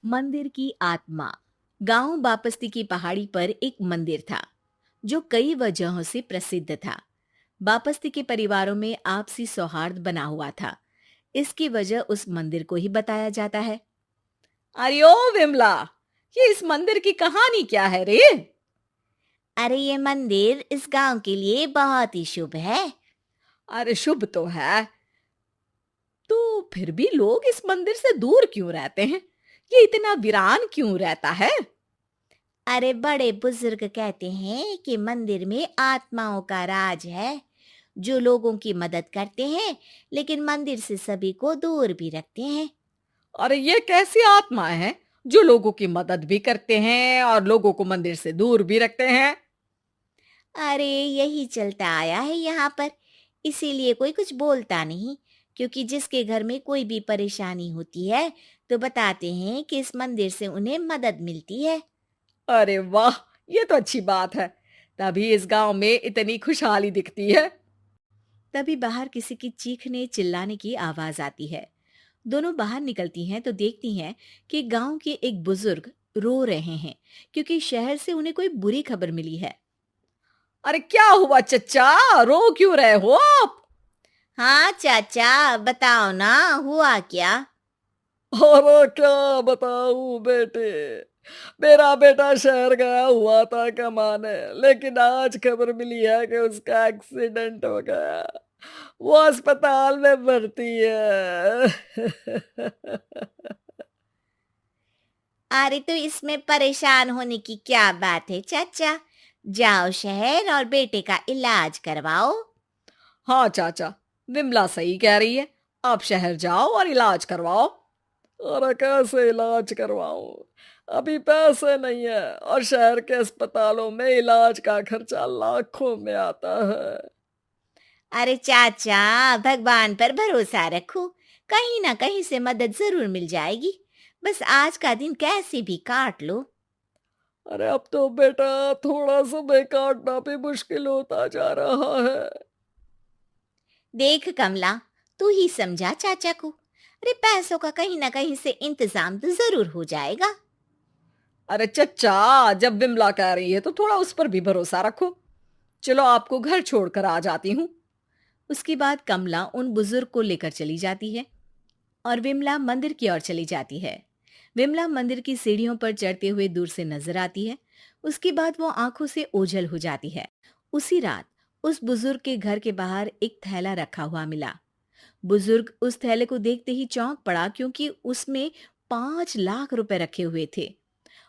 मंदिर की आत्मा। गांव बापस्ती की पहाड़ी पर एक मंदिर था जो कई वजहों से प्रसिद्ध था। बापस्ती के परिवारों में आपसी सौहार्द बना हुआ था। इसकी वजह उस मंदिर को ही बताया जाता है। अरे ओ विमला, ये इस मंदिर की कहानी क्या है रे? अरे ये मंदिर इस गांव के लिए बहुत ही शुभ है। अरे शुभ तो है, तो फिर भी लोग इस मंदिर से दूर क्यों रहते हैं? ये इतना वीरान क्यों रहता है? अरे बड़े बुजुर्ग कहते हैं कि मंदिर में आत्माओं का राज है जो लोगों की मदद करते हैं, लेकिन मंदिर से सभी को दूर भी रखते हैं। अरे ये कैसी आत्माएं हैं जो लोगों की मदद भी करते हैं और लोगों को मंदिर से दूर भी रखते हैं? अरे यही चलता आया है यहाँ पर, इसीलिए कोई कुछ बोलता नहीं। क्योंकि जिसके घर में कोई भी परेशानी होती है तो बताते हैं कि इस मंदिर से उन्हें मदद मिलती है। अरे वाह, ये तो अच्छी बात है। तभी इस गांव में इतनी खुशहाली दिखती है। तभी बाहर किसी की चीखने चिल्लाने की आवाज आती है। दोनों बाहर निकलती हैं तो देखती हैं कि गांव के एक बुजुर्ग रो रहे हैं क्योंकि शहर से उन्हें कोई बुरी खबर मिली है। अरे क्या हुआ चच्चा, रो क्यों रहे हो आप? हाँ चाचा, बताओ ना, हुआ क्या? अरे क्या बताऊं बेटे। मेरा बेटा शहर गया हुआ था कमाने, लेकिन आज खबर मिली है कि उसका एक्सीडेंट हो गया। वो अस्पताल में भर्ती है। अरे तो इसमें परेशान होने की क्या बात है चाचा। जाओ शहर और बेटे का इलाज करवाओ। हाँ चाचा, विमला सही कह रही है। आप शहर जाओ और इलाज करवाओ। अरे कैसे इलाज करवाऊं, अभी पैसे नहीं है और शहर के अस्पतालों में इलाज का खर्चा लाखों में आता है। अरे चाचा, भगवान पर भरोसा रखो, कहीं ना कहीं से मदद जरूर मिल जाएगी। बस आज का दिन कैसे भी काट लो। अरे अब तो बेटा थोड़ा समय काटना भी मुश्किल होता जा रहा है। देख कमला, तू ही समझा चाचा को। अरे पैसों का कहीं ना कहीं से इंतजाम तो जरूर हो जाएगा। अरे चच्चा, जब विमला कह रही है तो थोड़ा उस पर भी भरोसा रखो। चलो आपको घर छोड़कर आ जाती हूँ। उसके बाद कमला उन बुजुर्ग को लेकर चली जाती है और विमला मंदिर की ओर चली जाती है। विमला मंदिर की सीढ़ियों पर चढ़ते हुए दूर से नजर आती है। उसके बाद वो आंखों से ओझल हो जाती है। उसी रात उस बुजुर्ग के घर के बाहर एक थैला रखा हुआ मिला। बुजुर्ग उस थैले को देखते ही चौंक पड़ा क्योंकि उसमें 5 लाख रुपए रखे हुए थे।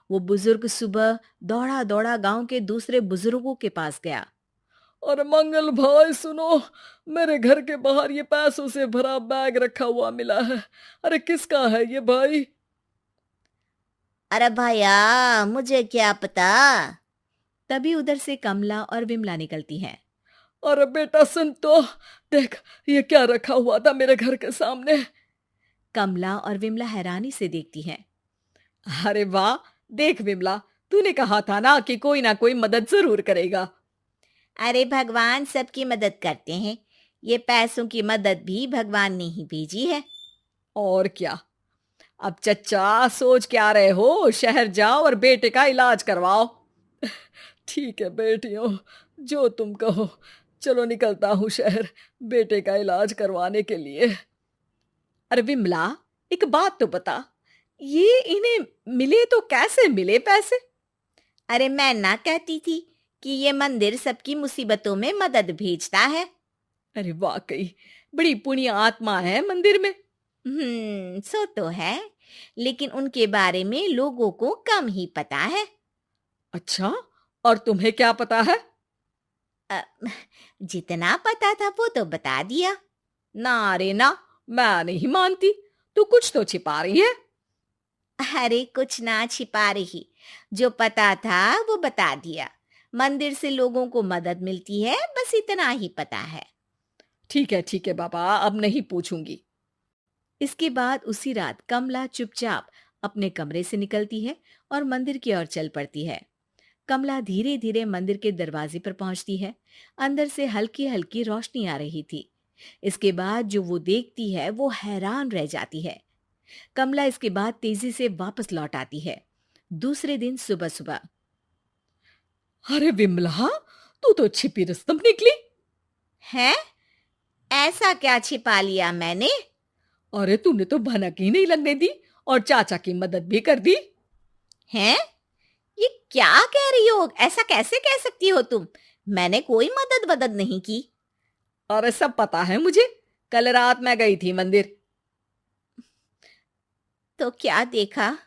वो बुजुर्ग सुबह दौड़ा दौड़ा गांव के दूसरे बुजुर्गों के पास गया। और मंगल भाई सुनो, मेरे घर के बाहर ये पैसों से भरा बैग रखा हुआ मिला है। अरे किसका है ये भाई? अरे भैया, मुझे क्या पता। तभी उधर से कमला और विमला निकलती हैं। अरे बेटा सुन तो, देख ये क्या रखा हुआ था मेरे घर के सामने। कमला और विमला हैरानी से देखती हैं। अरे वाह, देख विमला, तूने कहा था ना कोई मदद जरूर करेगा। अरे भगवान सबकी मदद करते हैं। ये पैसों की मदद भी भगवान ने ही भेजी है। और क्या। अब चच्चा सोच क्या रहे हो, शहर जाओ और बेटे का इलाज करवाओ। ठीक है बेटियों, जो तुम कहो। चलो निकलता हूँ शहर बेटे का इलाज करवाने के लिए। अरे विमला, एक बात तो बता, ये इन्हें मिले तो कैसे मिले पैसे? अरे मैं ना कहती थी कि ये मंदिर सबकी मुसीबतों में मदद भेजता है। अरे वाकई बड़ी पुण्य आत्मा है मंदिर में। सो तो है, लेकिन उनके बारे में लोगों को कम ही पता है। अच्छा, और तुम्हें क्या पता है? अ, जितना पता था वो तो बता दिया। ना रे ना, मैं नहीं मानती। तू कुछ तो छिपा रही है। अरे कुछ ना छिपा रही, जो पता था वो बता दिया। मंदिर से लोगों को मदद मिलती है, बस इतना ही पता है। ठीक है बाबा, अब नहीं पूछूंगी। इसके बाद उसी रात कमला चुपचाप अपने कमरे से निकलती है और मंदिर की ओर चल पड़ती है। कमला धीरे धीरे मंदिर के दरवाजे पर पहुंचती है। अंदर से हल्की हल्की रोशनी आ रही थी। इसके बाद जो वो देखती है वो हैरान रह जाती है। कमला इसके बाद तेजी से वापस लौट आती है। दूसरे दिन सुबह सुबह। अरे विमला, तू तो छिपी रुस्तम निकली। है? ऐसा क्या छिपा लिया मैंने? अरे तूने तो भनक ही नहीं लगने दी और चाचा की मदद भी कर दी। हैं? ये क्या कह रही हो? ऐसा कैसे कह सकती हो तुम? मैंने कोई मदद वदद नहीं की। अरे सब पता है मुझे, कल रात मैं गई थी मंदिर। तो क्या देखा?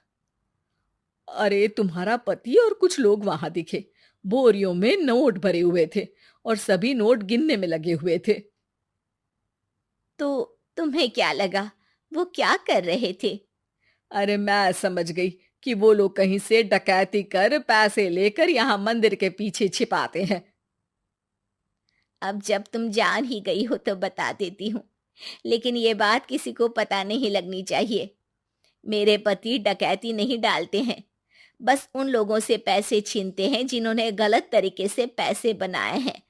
अरे तुम्हारा पति और कुछ लोग वहां दिखे। बोरियों में नोट भरे हुए थे और सभी नोट गिनने में लगे हुए थे। तो तुम्हें क्या लगा? वो क्या कर रहे थे? अरे मैं समझ गई कि वो लोग कहीं से डकैती कर पैसे लेकर यहाँ मंदिर के पीछे छिपाते हैं। अब जब तुम जान ही गई हो तो बता देती हूँ, लेकिन ये बात किसी को पता नहीं लगनी चाहिए। मेरे पति डकैती नहीं डालते हैं, बस उन लोगों से पैसे छीनते हैं जिन्होंने गलत तरीके से पैसे बनाए हैं।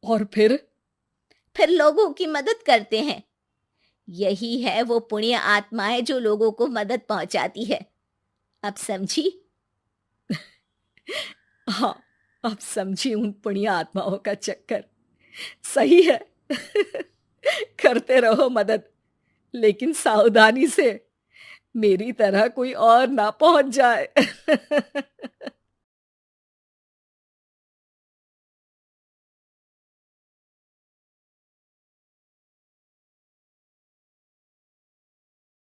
और फिर लोगों की मदद करते हैं। यही है वो पुण्य आत्माएं जो लोगों को मदद पहुंचाती है। अब समझी? हाँ, अब समझी उन पुण्य आत्माओं का चक्कर। सही है। करते रहो मदद, लेकिन सावधानी से, मेरी तरह कोई और ना पहुंच जाए।